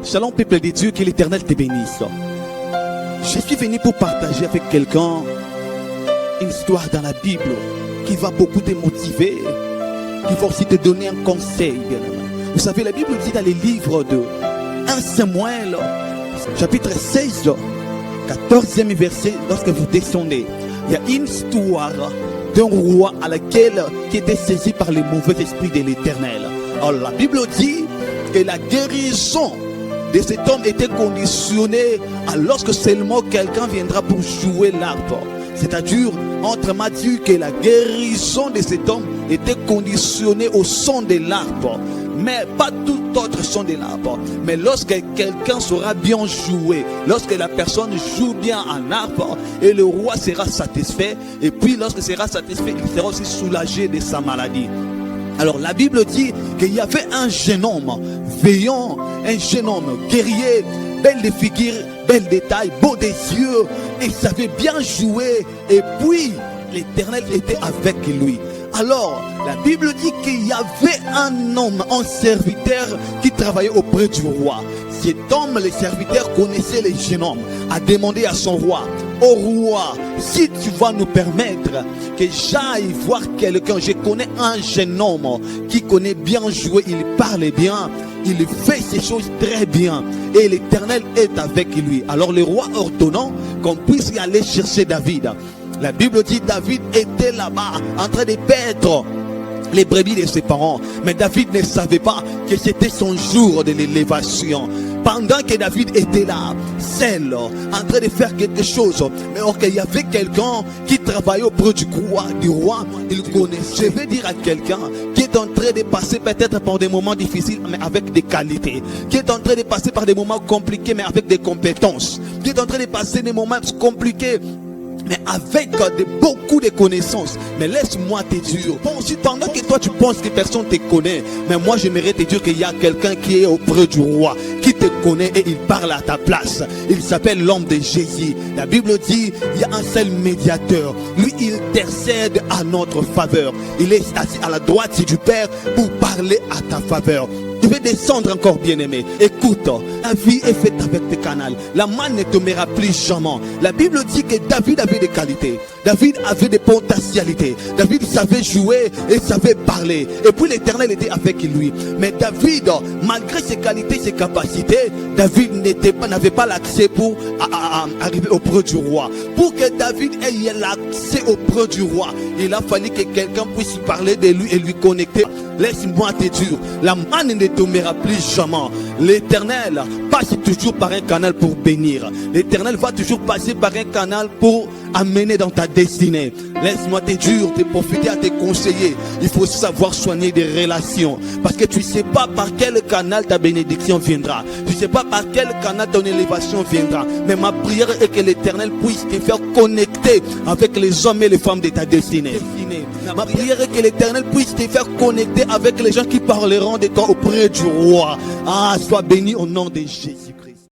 Shalom, peuple de Dieu, que l'Éternel te bénisse. Je suis venu pour partager avec quelqu'un une histoire dans la Bible qui va beaucoup te motiver, qui va aussi te donner un conseil. Vous savez, la Bible dit dans les livres de 1 Samuel, chapitre 16, 14e verset, lorsque vous descendez, il y a une histoire d'un roi à laquelle qui était saisi par les mauvais esprits de l'Éternel. Alors la Bible dit que la guérison de cet homme était conditionnée à lorsque seulement quelqu'un viendra pour jouer l'arbre. C'est-à-dire, entre m'a dit que la guérison de cet homme était conditionnée au son de l'arbre, mais pas tout autre son de l'arbre. Mais lorsque quelqu'un saura bien jouer, lorsque la personne joue bien un arbre, et le roi sera satisfait, et puis lorsque sera satisfait, il sera aussi soulagé de sa maladie. Alors la Bible dit qu'il y avait un jeune homme veillant, un jeune homme guerrier, belle de figure, belle de taille, beau des yeux, et savait bien jouer, et puis l'Éternel était avec lui. Alors, la Bible dit qu'il y avait un homme, un serviteur qui travaillait auprès du roi. Cet homme, le serviteur, connaissait le jeune homme, a demandé à son roi: au roi, si tu vas nous permettre que j'aille voir quelqu'un, je connais un jeune homme qui connaît bien jouer, il parle bien, il fait ces choses très bien, et l'Éternel est avec lui. Alors le roi ordonnant qu'on puisse y aller chercher David. La Bible dit David était là-bas en train de paître les brebis de ses parents. Mais David ne savait pas que c'était son jour de l'élévation. Pendant que David était là, seul, en train de faire quelque chose, mais il y avait quelqu'un qui travaillait auprès du roi, il connaissait. Je vais dire à quelqu'un qui est en train de passer peut-être par des moments difficiles, mais avec des qualités, qui est en train de passer par des moments compliqués, mais avec des compétences, qui est en train de passer des moments compliqués, mais avec beaucoup de connaissances. Mais laisse-moi te dire, bon, si pendant que toi tu penses que personne te connaît, mais moi j'aimerais te dire qu'il y a quelqu'un qui est auprès du roi, qui te connaît et il parle à ta place. Il s'appelle l'homme de Jésus. La Bible dit, il y a un seul médiateur. Lui, il intercède à notre faveur. Il est assis à la droite du Père pour parler à ta faveur. Tu veux descendre encore, bien-aimé. Écoute, la vie est faite avec des canaux. La manne ne tombera plus jamais. La Bible dit que David avait des qualités. David avait des potentialités. David savait jouer et savait parler. Et puis l'Éternel était avec lui. Mais David, malgré ses qualités, ses capacités, David n'avait pas l'accès pour arriver auprès du roi. Pour que David ait l'accès auprès du roi, il a fallu que quelqu'un puisse parler de lui et lui connecter. Laisse-moi te dire, la manne ne tombera plus jamais. L'Éternel passe toujours par un canal pour bénir. L'Éternel va toujours passer par un canal pour amener dans ta destinée. Laisse-moi te dire, te profiter à te conseiller. Il faut savoir soigner des relations. Parce que tu ne sais pas par quel canal ta bénédiction viendra. Tu ne sais pas par quel canal ton élévation viendra. Mais ma prière est que l'Éternel puisse te faire connecter avec les hommes et les femmes de ta destinée. Ma prière est que l'Éternel puisse te faire connecter avec les gens qui parleront de toi auprès du roi. Ah, sois béni au nom de Jésus.